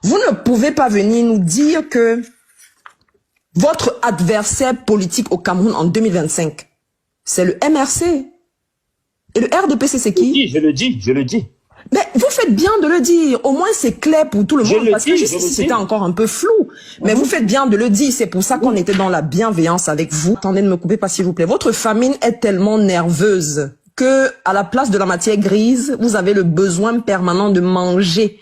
Vous ne pouvez pas venir nous dire que votre adversaire politique au Cameroun en 2025, c'est le MRC. Et le RDPC, c'est qui? Je le dis. Mais vous faites bien de le dire. Au moins, c'est clair pour tout le monde. Parce que jusqu'ici, c'était encore un peu flou. Mais vous faites bien de le dire. C'est pour ça qu'on était dans la bienveillance avec vous. Attendez, ne me coupez pas, s'il vous plaît. Votre famine est tellement nerveuse que, à la place de la matière grise, vous avez le besoin permanent de manger.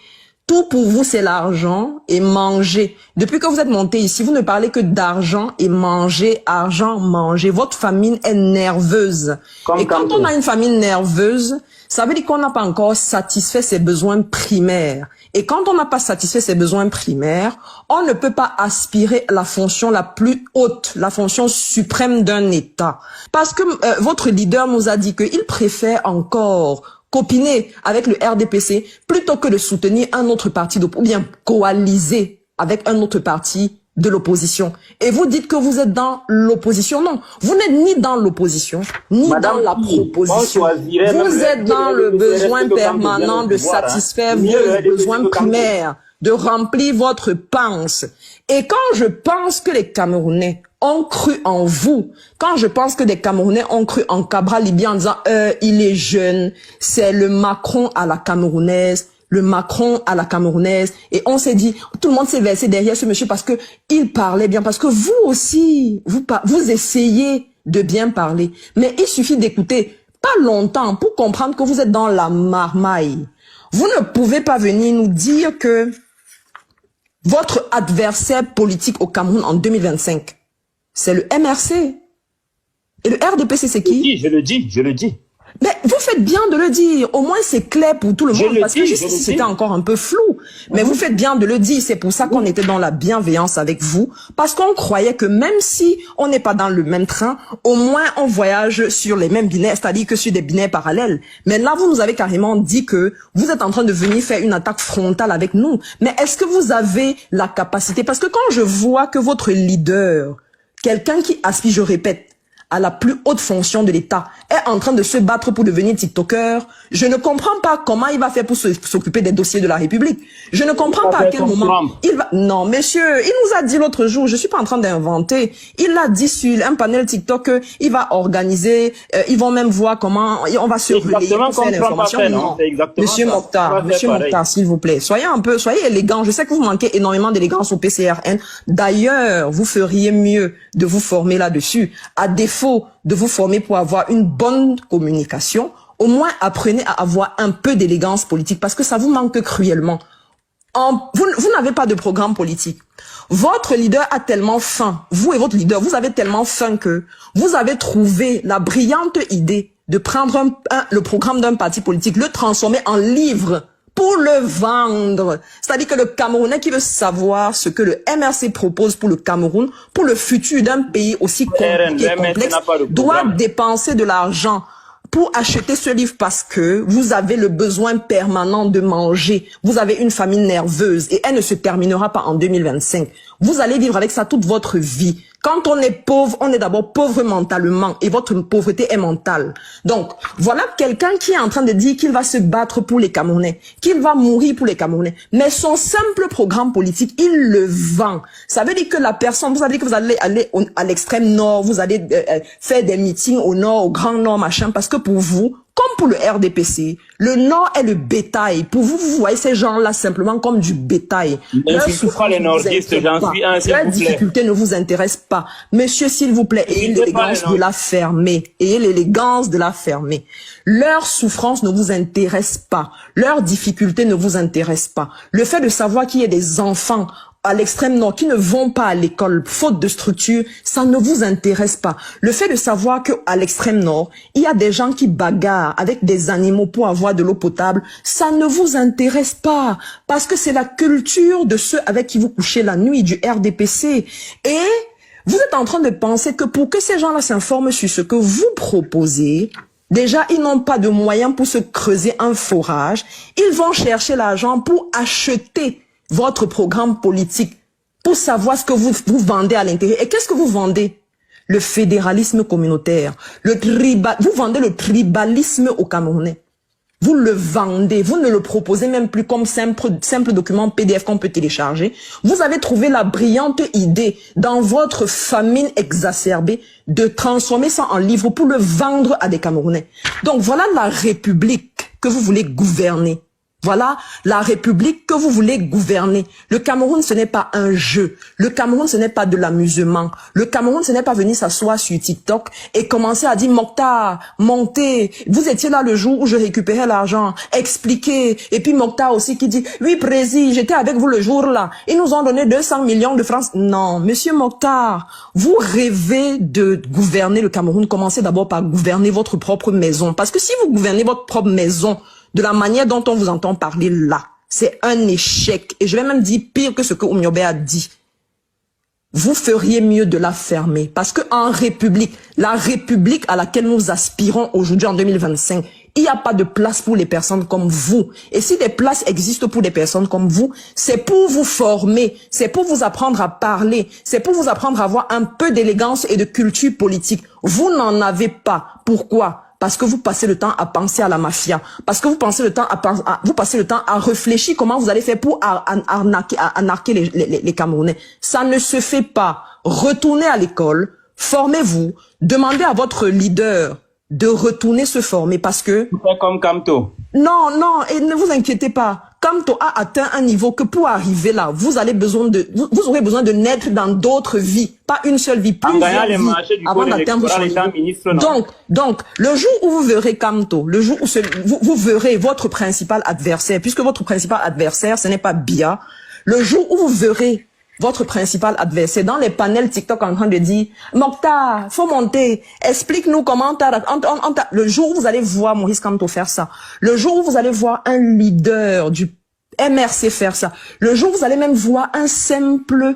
Tout pour vous, c'est l'argent et manger. Depuis que vous êtes monté ici, vous ne parlez que d'argent et manger, argent, manger. Votre famine est nerveuse. Et quand on a une famine nerveuse, ça veut dire qu'on n'a pas encore satisfait ses besoins primaires. Et quand on n'a pas satisfait ses besoins primaires, on ne peut pas aspirer à la fonction la plus haute, la fonction suprême d'un État. Parce que votre leader nous a dit qu'il préfère encore copiner avec le RDPC plutôt que de soutenir un autre parti ou bien coaliser avec un autre parti de l'opposition. Et vous dites que vous êtes dans l'opposition. Non, vous n'êtes ni dans l'opposition, ni dans la proposition. Vous êtes dans le besoin permanent de satisfaire vos besoins primaires, de remplir votre panse. Et quand je pense que les Camerounais ont cru en vous, quand je pense que des Camerounais ont cru en Cabral Libya en disant il est jeune, c'est le Macron à la camerounaise, le Macron à la camerounaise, et on s'est dit, tout le monde s'est versé derrière ce monsieur parce que il parlait bien, parce que vous aussi, vous essayez de bien parler, mais il suffit d'écouter pas longtemps pour comprendre que vous êtes dans la marmaille. Vous ne pouvez pas venir nous dire que votre adversaire politique au Cameroun en 2025, c'est le MRC. Et le RDPC, c'est qui? Je le dis. Mais vous faites bien de le dire. Au moins, c'est clair pour tout le monde. Parce que jusqu'ici, c'était encore un peu flou. Mais vous faites bien de le dire. C'est pour ça qu'on était dans la bienveillance avec vous. Parce qu'on croyait que même si on n'est pas dans le même train, au moins on voyage sur les mêmes binaires, c'est-à-dire que sur des binaires parallèles. Mais là, vous nous avez carrément dit que vous êtes en train de venir faire une attaque frontale avec nous. Mais est-ce que vous avez la capacité? Parce que quand je vois que votre leader, quelqu'un qui aspire, je répète, à la plus haute fonction de l'État, est en train de se battre pour devenir TikToker, je ne comprends pas comment il va faire pour s'occuper des dossiers de la République. Je ne comprends pas à quel moment il va... Non, monsieur, il nous a dit l'autre jour, je suis pas en train d'inventer, il l'a dit sur un panel TikTok, il va organiser, ils vont même voir comment on va se relayer pour faire l'information. Non, monsieur Mokhtar, s'il vous plaît, soyez élégant. Je sais que vous manquez énormément d'élégance au PCRN. D'ailleurs, vous feriez mieux de vous former là-dessus. À défaut de vous former pour avoir une bonne communication, au moins apprenez à avoir un peu d'élégance politique parce que ça vous manque cruellement. Vous n'avez pas de programme politique. Votre leader a tellement faim, vous et votre leader, vous avez tellement faim que vous avez trouvé la brillante idée de prendre le programme d'un parti politique, le transformer en livre pour le vendre. C'est-à-dire que le Camerounais qui veut savoir ce que le MRC propose pour le Cameroun, pour le futur d'un pays aussi compliqué et complexe, doit dépenser de l'argent pour acheter ce livre parce que vous avez le besoin permanent de manger. Vous avez une famine nerveuse et elle ne se terminera pas en 2025. Vous allez vivre avec ça toute votre vie. Quand on est pauvre, on est d'abord pauvre mentalement et votre pauvreté est mentale. Donc, voilà quelqu'un qui est en train de dire qu'il va se battre pour les Camerounais, qu'il va mourir pour les Camerounais. Mais son simple programme politique, il le vend. Ça veut dire que la personne, vous avez dit que vous allez aller à l'extrême nord, vous allez faire des meetings au nord, au grand nord, machin, parce que pour vous, comme pour le RDPC, le Nord est le bétail. Pour vous, vous voyez ces gens-là simplement comme du bétail. Les nordistes, j'en suis un, s'il vous plaît. La difficulté ne vous intéresse pas. Monsieur, s'il vous plaît, ayez l'élégance de la fermer. Ayez l'élégance de la fermer. Leur souffrance ne vous intéresse pas. Leur difficulté ne vous intéresse pas. Le fait de savoir qu'il y a des enfants à l'extrême nord qui ne vont pas à l'école faute de structure, ça ne vous intéresse pas. Le fait de savoir que à l'extrême nord, il y a des gens qui bagarrent avec des animaux pour avoir de l'eau potable, ça ne vous intéresse pas parce que c'est la culture de ceux avec qui vous couchez la nuit du RDPC. Et vous êtes en train de penser que pour que ces gens-là s'informent sur ce que vous proposez, déjà, ils n'ont pas de moyens pour se creuser un forage. Ils vont chercher l'argent pour acheter votre programme politique, pour savoir ce que vous vendez à l'intérieur. Et qu'est-ce que vous vendez? Le fédéralisme communautaire. Vous vendez le tribalisme aux Camerounais. Vous le vendez, vous ne le proposez même plus comme simple document PDF qu'on peut télécharger. Vous avez trouvé la brillante idée, dans votre famine exacerbée, de transformer ça en livre pour le vendre à des Camerounais. Donc voilà la République que vous voulez gouverner. Voilà la République que vous voulez gouverner. Le Cameroun, ce n'est pas un jeu. Le Cameroun, ce n'est pas de l'amusement. Le Cameroun, ce n'est pas venir s'asseoir sur TikTok et commencer à dire « Mokhtar, montez, vous étiez là le jour où je récupérais l'argent, expliquez. » Et puis Mokhtar aussi qui dit « Oui, président, j'étais avec vous le jour là. Ils nous ont donné 200 millions de francs. » Non, monsieur Mokhtar, vous rêvez de gouverner le Cameroun. Commencez d'abord par gouverner votre propre maison. Parce que si vous gouvernez votre propre maison, de la manière dont on vous entend parler là, c'est un échec. Et je vais même dire pire que ce que Oumiobe a dit. Vous feriez mieux de la fermer. Parce que en République, la République à laquelle nous aspirons aujourd'hui en 2025, il n'y a pas de place pour les personnes comme vous. Et si des places existent pour des personnes comme vous, c'est pour vous former, c'est pour vous apprendre à parler, c'est pour vous apprendre à avoir un peu d'élégance et de culture politique. Vous n'en avez pas. Pourquoi ? Parce que vous passez le temps à penser à la mafia. Parce que vous passez le temps à réfléchir comment vous allez faire pour arnaquer les Camerounais. Ça ne se fait pas. Retournez à l'école, formez-vous, demandez à votre leader de retourner se former parce que... Comme Kamto. Non, et ne vous inquiétez pas. Kamto a atteint un niveau que pour arriver là, vous aurez besoin de naître dans d'autres vies, pas une seule vie, plusieurs vies avant d'atteindre son niveau. Donc, le jour où vous verrez Kamto, le jour où vous verrez votre principal adversaire, puisque votre principal adversaire, ce n'est pas Bia, le jour où vous verrez votre principal adversaire dans les panels TikTok en train de dire « Mokhtar, faut monter, explique-nous comment le jour où vous allez voir Maurice Kamto faire ça, le jour où vous allez voir un leader du MRC faire ça, le jour où vous allez même voir un simple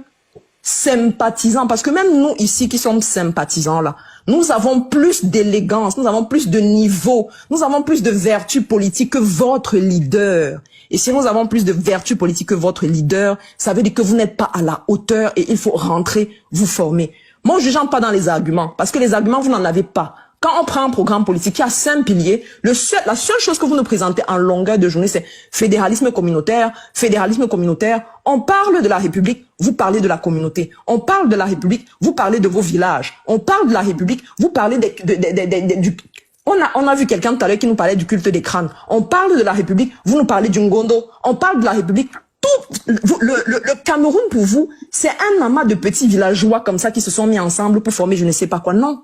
sympathisant, parce que même nous ici qui sommes sympathisants là, nous avons plus d'élégance, nous avons plus de niveau, nous avons plus de vertu politique que votre leader. Et si nous avons plus de vertu politique que votre leader, ça veut dire que vous n'êtes pas à la hauteur et il faut rentrer, vous former. Moi, je ne juge pas dans les arguments, parce que les arguments, vous n'en avez pas. Quand on prend un programme politique qui a 5 piliers, la seule chose que vous nous présentez en longueur de journée, c'est fédéralisme communautaire, fédéralisme communautaire. On parle de la République, vous parlez de la communauté. On parle de la République, vous parlez de vos villages. On parle de la République, vous parlez on a vu quelqu'un tout à l'heure qui nous parlait du culte des crânes. On parle de la République, vous nous parlez du Ngondo. On parle de la République. Le Cameroun, pour vous, c'est un amas de petits villageois comme ça qui se sont mis ensemble pour former je ne sais pas quoi. Non.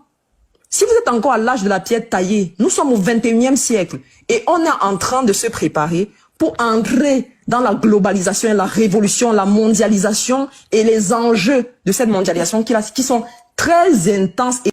Si vous êtes encore à l'âge de la pierre taillée, nous sommes au 21e siècle et on est en train de se préparer pour entrer dans la globalisation et la révolution, la mondialisation et les enjeux de cette mondialisation qui sont très intenses.